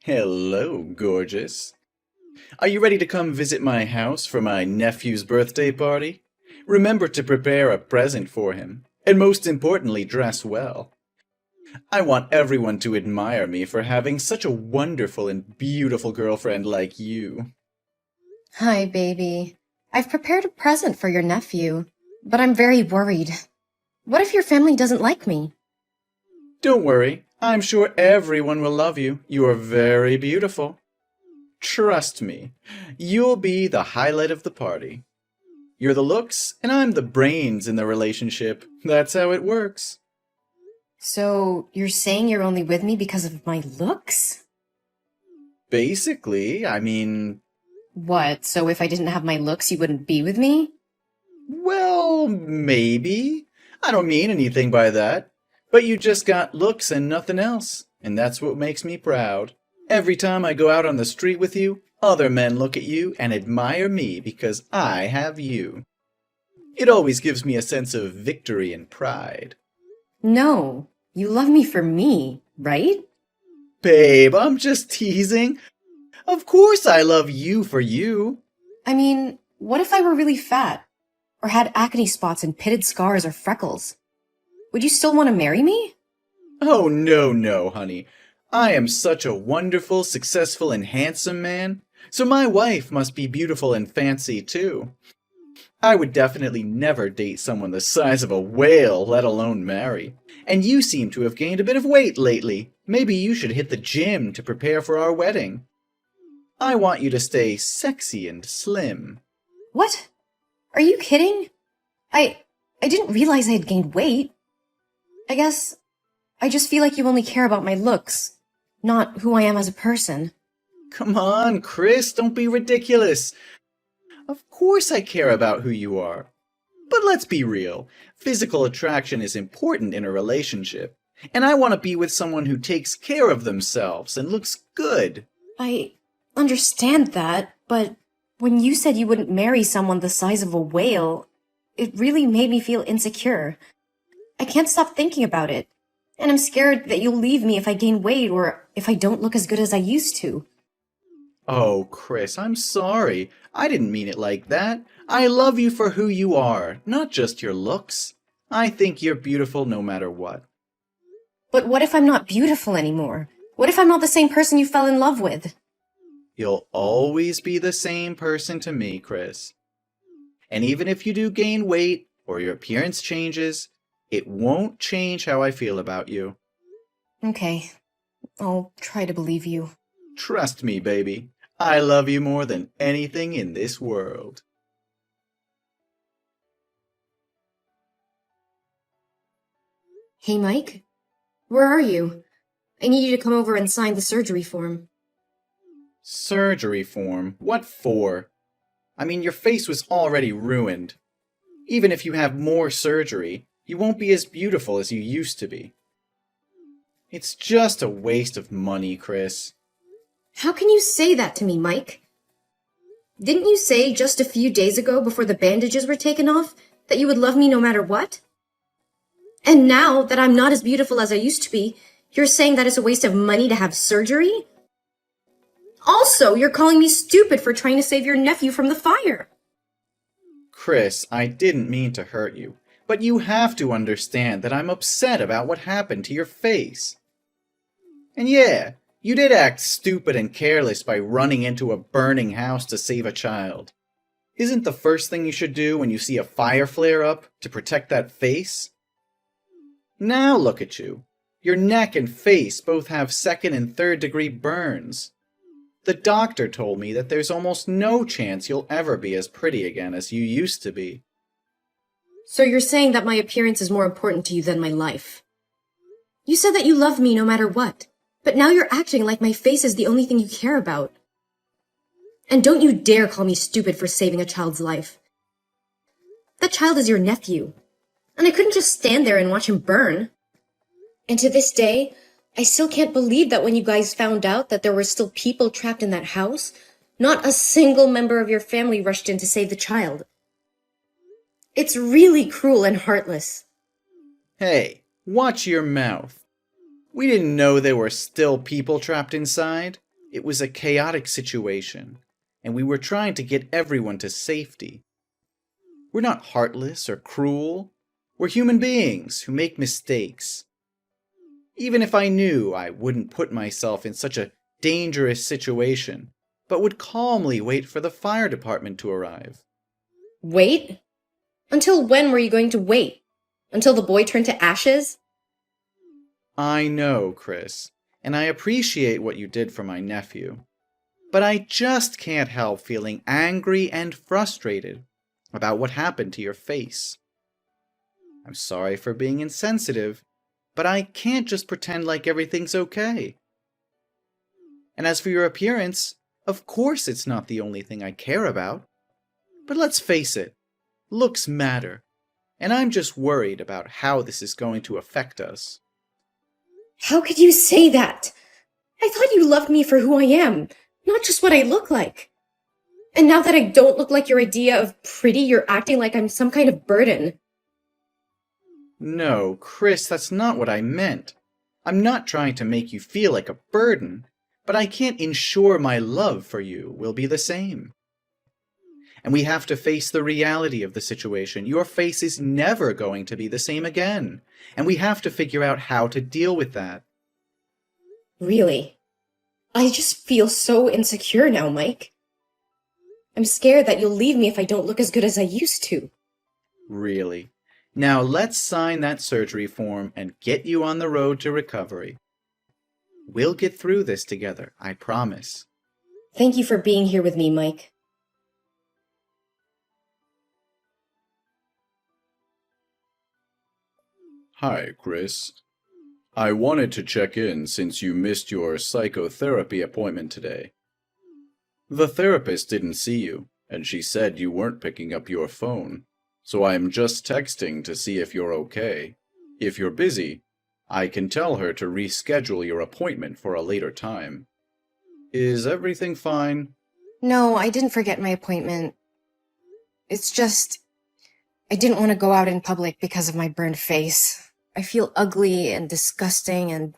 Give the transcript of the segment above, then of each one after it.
Hello, gorgeous. Are you ready to come visit my house for my nephew's birthday party? Remember to prepare a present for him, and most importantly, dress well. I want everyone to admire me for having such a wonderful and beautiful girlfriend like you. Hi, baby. I've prepared a present for your nephew, but I'm very worried. What if your family doesn't like me? Don't worry, I'm sure everyone will love you. You are very beautiful. Trust me, you'll be the highlight of the party. You're the looks, and I'm the brains in the relationship. That's how it works. So, you're saying you're only with me because of my looks? Basically, I mean, What, so if I didn't have my looks, you wouldn't be with me? well, maybe. I don't mean anything by that. But you just got looks and nothing else, and that's what makes me proud. Every time I go out on the street with you, other men look at you and admire me because I have you. It always gives me a sense of victory and pride. No, you love me for me, right? Babe, I'm just teasing. Of course I love you for you. I mean, what if I were really fat? Or had acne spots and pitted scars or freckles? Would you still want to marry me? Oh, no, honey. I am such a wonderful, successful, and handsome man, so my wife must be beautiful and fancy too. I would definitely never date someone the size of a whale, let alone marry. And you seem to have gained a bit of weight lately. Maybe you should hit the gym to prepare for our wedding. I want you to stay sexy and slim. What? Are you kidding? I didn't realize I had gained weight. I guess I just feel like you only care about my looks, not who I am as a person. Come on, Chris, don't be ridiculous. Of course I care about who you are. But let's be real. Physical attraction is important in a relationship. And I want to be with someone who takes care of themselves and looks good. I understand that, but when you said you wouldn't marry someone the size of a whale, it really made me feel insecure. I can't stop thinking about it. And I'm scared that you'll leave me if I gain weight or if I don't look as good as I used to. Oh, Chris, I'm sorry. I didn't mean it like that. I love you for who you are, not just your looks. I think you're beautiful no matter what. But what if I'm not beautiful anymore? What if I'm not the same person you fell in love with? You'll always be the same person to me, Chris. And even if you do gain weight or your appearance changes, it won't change how I feel about you. Okay, I'll try to believe you. Trust me, baby. I love you more than anything in this world. Hey, Mike? Where are you? I need you to come over and sign the surgery form. Surgery form? What for? I mean, your face was already ruined. Even if you have more surgery, you won't be as beautiful as you used to be. It's just a waste of money, Chris. How can you say that to me, Mike? Didn't you say just a few days ago before the bandages were taken off that you would love me no matter what? And now that I'm not as beautiful as I used to be, you're saying that it's a waste of money to have surgery? Also, you're calling me stupid for trying to save your nephew from the fire. Chris, I didn't mean to hurt you, but you have to understand that I'm upset about what happened to your face. And yeah, you did act stupid and careless by running into a burning house to save a child. Isn't the first thing you should do when you see a fire flare up to protect that face? Now look at you. Your neck and face both have second and third degree burns. The doctor told me that there's almost no chance you'll ever be as pretty again as you used to be. So you're saying that my appearance is more important to you than my life. You said that you love me no matter what, but now you're acting like my face is the only thing you care about. And don't you dare call me stupid for saving a child's life. That child is your nephew, and I couldn't just stand there and watch him burn. And to this day, I still can't believe that when you guys found out that there were still people trapped in that house, not a single member of your family rushed in to save the child. It's really cruel and heartless. Hey, watch your mouth. We didn't know there were still people trapped inside. It was a chaotic situation, and we were trying to get everyone to safety. We're not heartless or cruel. We're human beings who make mistakes. Even if I knew, I wouldn't put myself in such a dangerous situation, but would calmly wait for the fire department to arrive. Wait? Until when were you going to wait? Until the boy turned to ashes? I know, Chris, and I appreciate what you did for my nephew. But I just can't help feeling angry and frustrated about what happened to your face. I'm sorry for being insensitive, but I can't just pretend like everything's okay. And as for your appearance, of course it's not the only thing I care about. But let's face it, looks matter, and I'm just worried about how this is going to affect us. How could you say that? I thought you loved me for who I am, not just what I look like. And now that I don't look like your idea of pretty, you're acting like I'm some kind of burden. No, Chris, that's not what I meant. I'm not trying to make you feel like a burden, but I can't ensure my love for you will be the same. And we have to face the reality of the situation. Your face is never going to be the same again, and we have to figure out how to deal with that. Really? I just feel so insecure now, Mike. I'm scared that you'll leave me if I don't look as good as I used to. Really? Now let's sign that surgery form and get you on the road to recovery. We'll get through this together, I promise. Thank you for being here with me, Mike. Hi, Chris. I wanted to check in since you missed your psychotherapy appointment today. The therapist didn't see you, and she said you weren't picking up your phone, so I'm just texting to see if you're okay. If you're busy, I can tell her to reschedule your appointment for a later time. Is everything fine? No, I didn't forget my appointment. It's just, I didn't want to go out in public because of my burned face. I feel ugly and disgusting and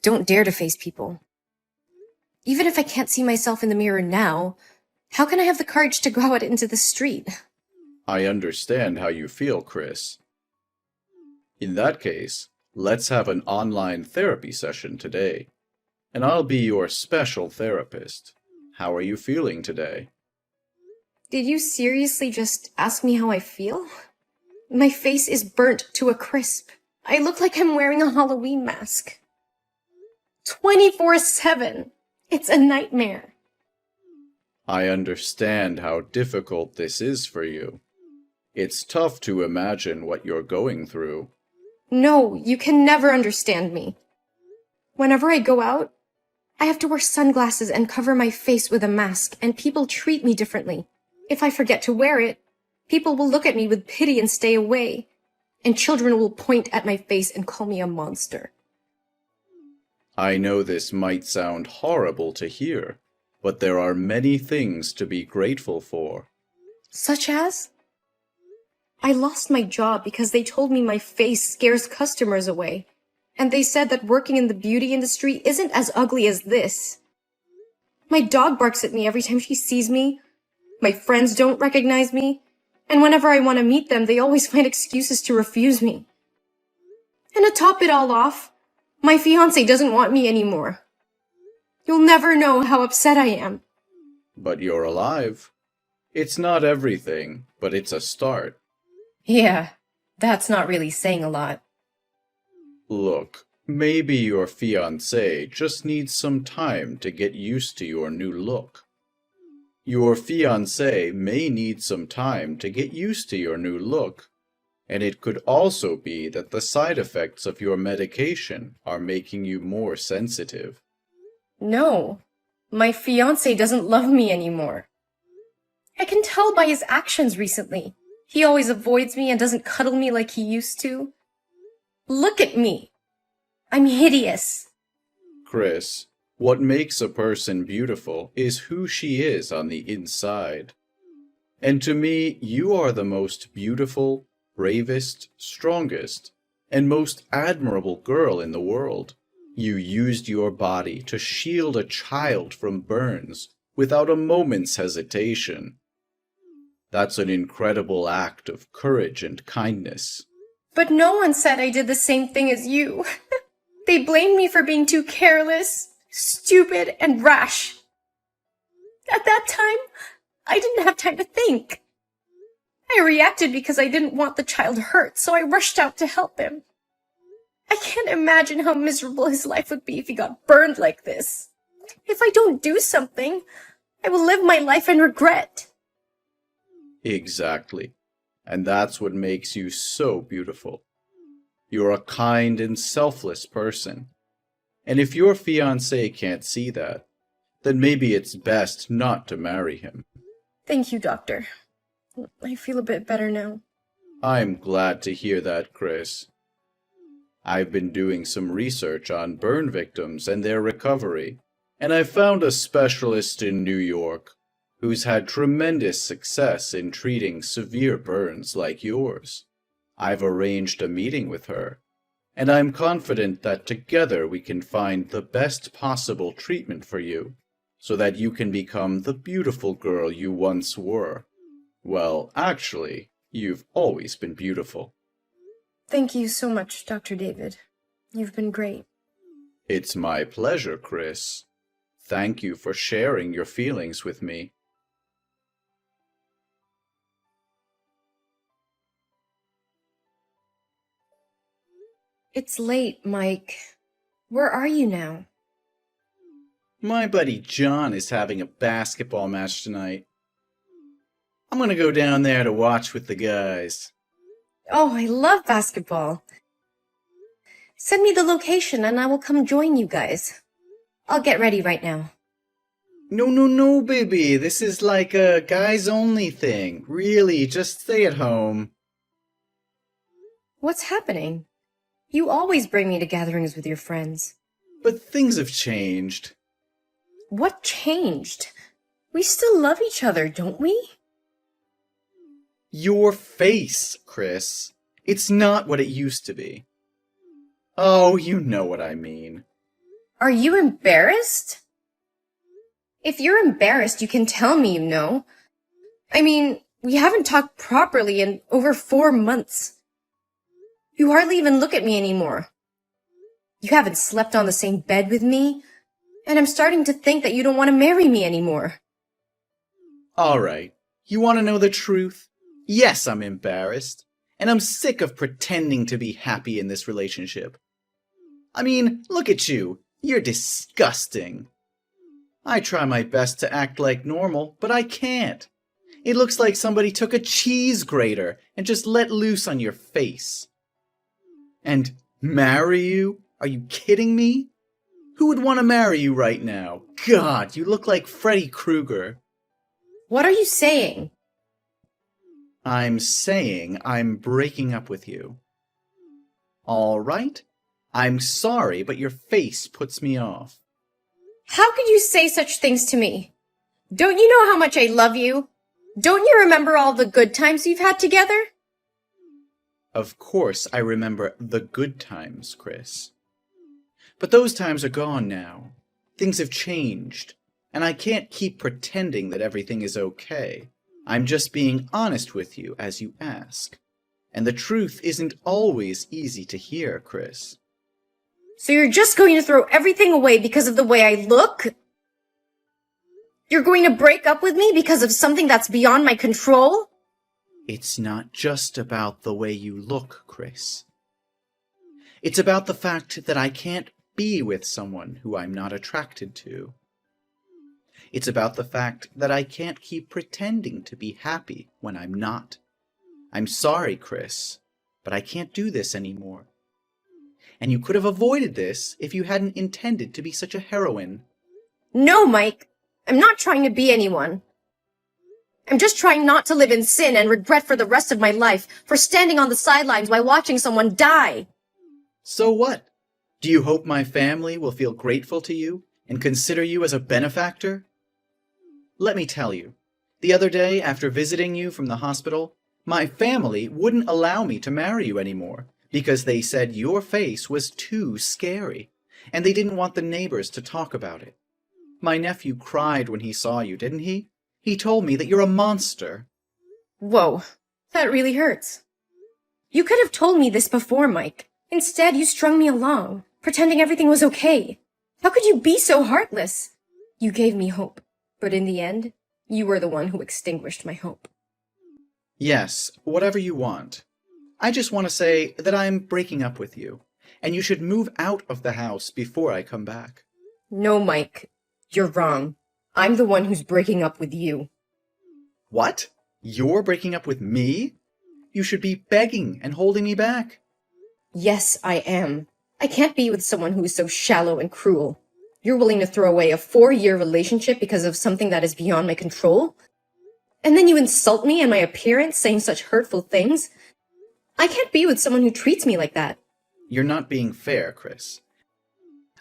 don't dare to face people. Even if I can't see myself in the mirror now, how can I have the courage to go out into the street? I understand how you feel, Chris. In that case, let's have an online therapy session today, and I'll be your special therapist. How are you feeling today? Did you seriously just ask me how I feel? My face is burnt to a crisp. I look like I'm wearing a Halloween mask. 24/7. It's a nightmare. I understand how difficult this is for you. It's tough to imagine what you're going through. No, you can never understand me. Whenever I go out, I have to wear sunglasses and cover my face with a mask, and people treat me differently. If I forget to wear it, people will look at me with pity and stay away, and children will point at my face and call me a monster. I know this might sound horrible to hear, but there are many things to be grateful for. Such as? I lost my job because they told me my face scares customers away, and they said that working in the beauty industry isn't as ugly as this. My dog barks at me every time she sees me. My friends don't recognize me, and whenever I want to meet them, they always find excuses to refuse me. And to top it all off, my fiancé doesn't want me anymore. You'll never know how upset I am. But you're alive. It's not everything, but it's a start. Yeah, that's not really saying a lot. Look, maybe your fiancé just needs some time to get used to your new look. Your fiancé may need some time to get used to your new look, and it could also be that the side effects of your medication are making you more sensitive. No, my fiancé doesn't love me anymore. I can tell by his actions recently. He always avoids me and doesn't cuddle me like he used to. Look at me. I'm hideous. Chris, what makes a person beautiful is who she is on the inside. And to me, you are the most beautiful, bravest, strongest, and most admirable girl in the world. You used your body to shield a child from burns without a moment's hesitation. That's an incredible act of courage and kindness. But no one said I did the same thing as you. They blamed me for being too careless, stupid, and rash. At that time, I didn't have time to think. I reacted because I didn't want the child hurt, so I rushed out to help him. I can't imagine how miserable his life would be if he got burned like this. If I don't do something, I will live my life in regret. Exactly. And that's what makes you so beautiful. You're a kind and selfless person. And if your fiancé can't see that, then maybe it's best not to marry him. Thank you, Doctor. I feel a bit better now. I'm glad to hear that, Chris. I've been doing some research on burn victims and their recovery, and I found a specialist in New York who's had tremendous success in treating severe burns like yours. I've arranged a meeting with her, and I'm confident that together we can find the best possible treatment for you, so that you can become the beautiful girl you once were. Well, actually, you've always been beautiful. Thank you so much, Dr. David. You've been great. It's my pleasure, Chris. Thank you for sharing your feelings with me. It's late, Mike. Where are you now? My buddy John is having a basketball match tonight. I'm gonna go down there to watch with the guys. Oh, I love basketball. Send me the location and I will come join you guys. I'll get ready right now. No, baby. This is like a guys-only thing. Really, just stay at home. What's happening? You always bring me to gatherings with your friends. But things have changed. What changed? We still love each other, don't we? Your face, Chris. It's not what it used to be. Oh, you know what I mean. Are you embarrassed? If you're embarrassed, you can tell me you know. I mean, we haven't talked properly in over 4 months. You hardly even look at me anymore. You haven't slept on the same bed with me, and I'm starting to think that you don't want to marry me anymore. All right. You want to know the truth? Yes, I'm embarrassed, and I'm sick of pretending to be happy in this relationship. I mean, look at you. You're disgusting. I try my best to act like normal, but I can't. It looks like somebody took a cheese grater and just let loose on your face. And marry you? Are you kidding me? Who would want to marry you right now? God, you look like Freddy Krueger. What are you saying? I'm saying I'm breaking up with you. All right? I'm sorry, but your face puts me off. How could you say such things to me? Don't you know how much I love you? Don't you remember all the good times we've had together? Of course I remember the good times, Chris. But those times are gone now. Things have changed, and I can't keep pretending that everything is okay. I'm just being honest with you as you ask. And the truth isn't always easy to hear, Chris. So you're just going to throw everything away because of the way I look? You're going to break up with me because of something that's beyond my control? It's not just about the way you look, Chris. It's about the fact that I can't be with someone who I'm not attracted to. It's about the fact that I can't keep pretending to be happy when I'm not. I'm sorry, Chris, but I can't do this anymore. And you could have avoided this if you hadn't intended to be such a heroine. No, Mike. I'm not trying to be anyone. I'm just trying not to live in sin and regret for the rest of my life for standing on the sidelines while watching someone die. So what? Do you hope my family will feel grateful to you and consider you as a benefactor? Let me tell you, the other day after visiting you from the hospital, my family wouldn't allow me to marry you anymore because they said your face was too scary. and they didn't want the neighbors to talk about it. My nephew cried when he saw you, didn't he? He told me that you're a monster. Whoa, that really hurts. You could have told me this before, Mike. Instead, you strung me along, pretending everything was okay. How could you be so heartless? You gave me hope, but in the end, you were the one who extinguished my hope. Yes, whatever you want. I just want to say that I'm breaking up with you, and you should move out of the house before I come back. No, Mike, you're wrong. I'm the one who's breaking up with you. What? You're breaking up with me? You should be begging and holding me back. Yes, I am. I can't be with someone who is so shallow and cruel. You're willing to throw away a 4-year relationship because of something that is beyond my control? And then you insult me and my appearance, saying such hurtful things? I can't be with someone who treats me like that. You're not being fair, Chris.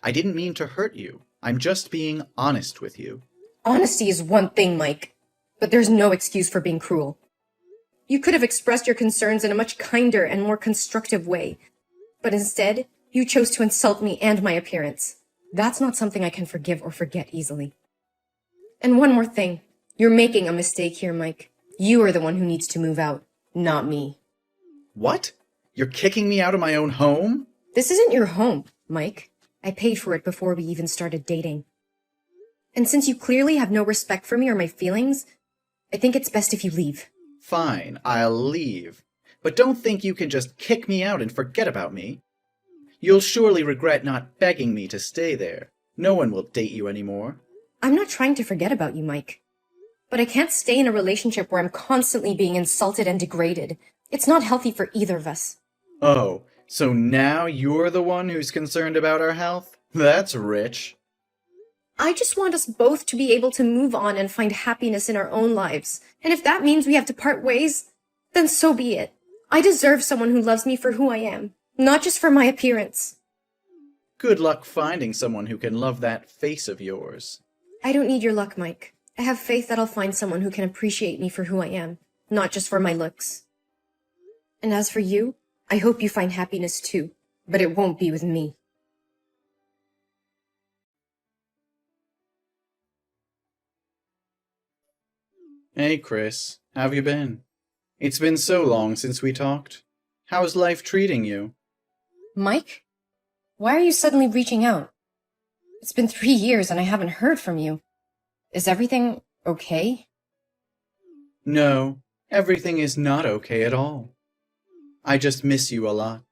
I didn't mean to hurt you. I'm just being honest with you. Honesty is one thing, Mike, but there's no excuse for being cruel. You could have expressed your concerns in a much kinder and more constructive way, but instead, you chose to insult me and my appearance. That's not something I can forgive or forget easily. And one more thing. You're making a mistake here, Mike. You are the one who needs to move out, not me. What? You're kicking me out of my own home? This isn't your home, Mike. I paid for it before we even started dating. And since you clearly have no respect for me or my feelings, I think it's best if you leave. Fine, I'll leave. But don't think you can just kick me out and forget about me. You'll surely regret not begging me to stay there. No one will date you anymore. I'm not trying to forget about you, Mike. But I can't stay in a relationship where I'm constantly being insulted and degraded. It's not healthy for either of us. Oh, so now you're the one who's concerned about our health? That's rich. I just want us both to be able to move on and find happiness in our own lives. And if that means we have to part ways, then so be it. I deserve someone who loves me for who I am, not just for my appearance. Good luck finding someone who can love that face of yours. I don't need your luck, Mike. I have faith that I'll find someone who can appreciate me for who I am, not just for my looks. And as for you, I hope you find happiness too, but it won't be with me. Hey, Chris. How've you been? It's been so long since we talked. How's life treating you? Mike? Why are you suddenly reaching out? It's been 3 years and I haven't heard from you. Is everything okay? No, everything is not okay at all. I just miss you a lot.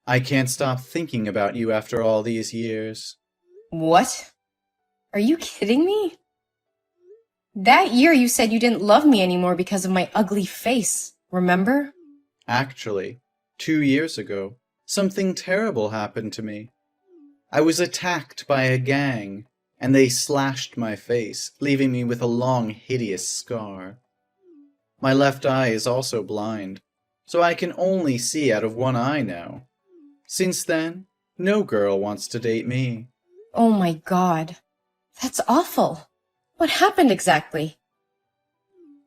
I can't stop thinking about you after all these years. What? Are you kidding me? That year you said you didn't love me anymore because of my ugly face, remember? Actually, 2 years ago, something terrible happened to me. I was attacked by a gang, and they slashed my face, leaving me with a long, hideous scar. My left eye is also blind, so I can only see out of one eye now. Since then, no girl wants to date me. Oh my God. That's awful. What happened exactly?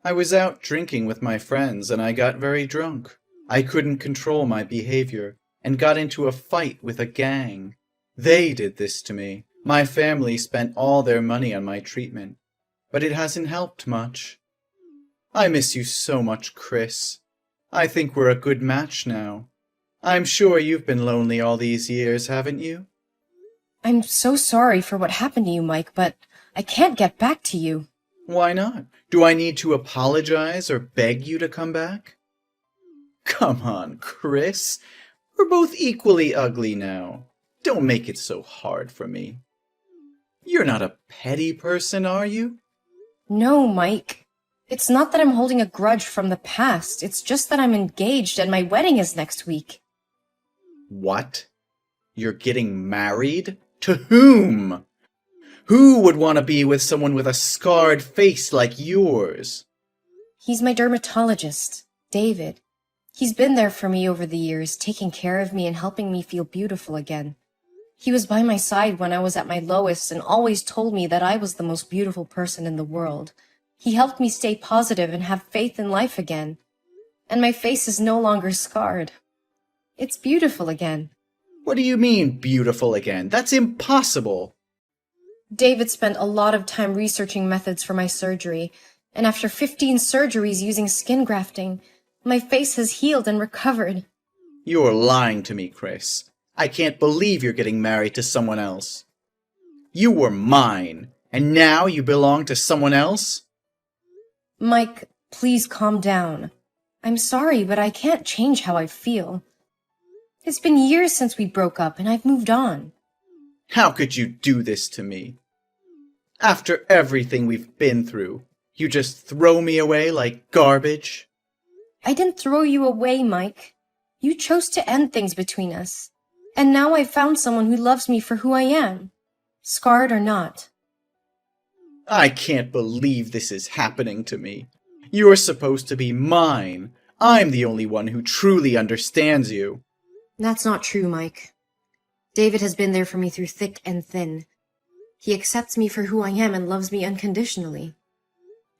I was out drinking with my friends and I got very drunk. I couldn't control my behavior and got into a fight with a gang. They did this to me. My family spent all their money on my treatment, but it hasn't helped much. I miss you so much, Chris. I think we're a good match now. I'm sure you've been lonely all these years, haven't you? I'm so sorry for what happened to you, Mike, but I can't get back to you. Why not? Do I need to apologize or beg you to come back? Come on, Chris. We're both equally ugly now. Don't make it so hard for me. You're not a petty person, are you? No, Mike. It's not that I'm holding a grudge from the past. It's just that I'm engaged and my wedding is next week. What? You're getting married? To whom? Who would want to be with someone with a scarred face like yours? He's my dermatologist, David. He's been there for me over the years, taking care of me and helping me feel beautiful again. He was by my side when I was at my lowest and always told me that I was the most beautiful person in the world. He helped me stay positive and have faith in life again. And my face is no longer scarred. It's beautiful again. What do you mean, beautiful again? That's impossible! David spent a lot of time researching methods for my surgery, and after 15 surgeries using skin grafting, my face has healed and recovered. You're lying to me, Chris. I can't believe you're getting married to someone else. You were mine, and now you belong to someone else? Mike, please calm down. I'm sorry, but I can't change how I feel. It's been years since we broke up, and I've moved on. How could you do this to me? After everything we've been through, you just throw me away like garbage? I didn't throw you away, Mike. You chose to end things between us. And now I've found someone who loves me for who I am, scarred or not. I can't believe this is happening to me. You're supposed to be mine. I'm the only one who truly understands you. That's not true, Mike. David has been there for me through thick and thin. He accepts me for who I am and loves me unconditionally.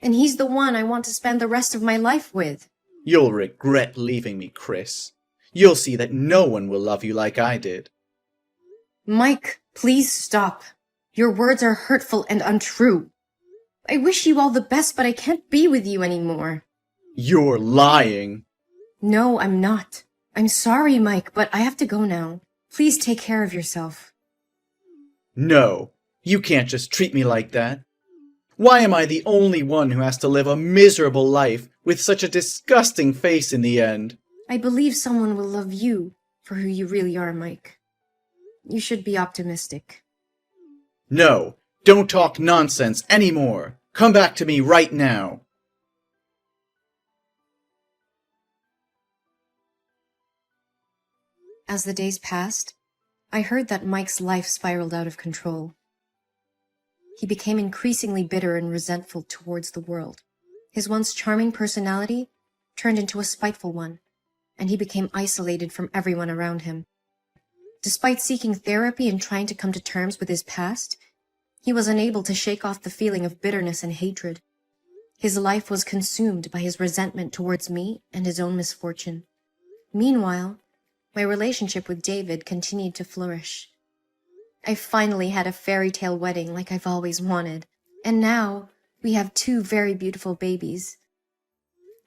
And he's the one I want to spend the rest of my life with. You'll regret leaving me, Chris. You'll see that no one will love you like I did. Mike, please stop. Your words are hurtful and untrue. I wish you all the best, but I can't be with you anymore. You're lying. No, I'm not. I'm sorry, Mike, but I have to go now. Please take care of yourself. No, you can't just treat me like that. Why am I the only one who has to live a miserable life with such a disgusting face in the end? I believe someone will love you for who you really are, Mike. You should be optimistic. No, don't talk nonsense anymore. Come back to me right now. As the days passed, I heard that Mike's life spiraled out of control. He became increasingly bitter and resentful towards the world. His once charming personality turned into a spiteful one, and he became isolated from everyone around him. Despite seeking therapy and trying to come to terms with his past, he was unable to shake off the feeling of bitterness and hatred. His life was consumed by his resentment towards me and his own misfortune. Meanwhile, my relationship with David continued to flourish. I finally had a fairy tale wedding like I've always wanted, and now we have 2 very beautiful babies.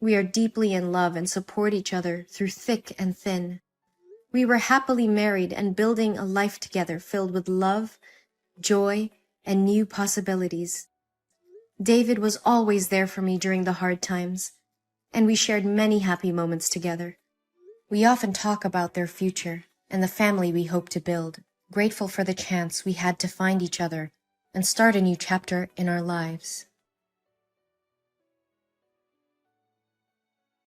We are deeply in love and support each other through thick and thin. We were happily married and building a life together filled with love, joy, and new possibilities. David was always there for me during the hard times, and we shared many happy moments together. We often talk about their future and the family we hope to build, grateful for the chance we had to find each other and start a new chapter in our lives.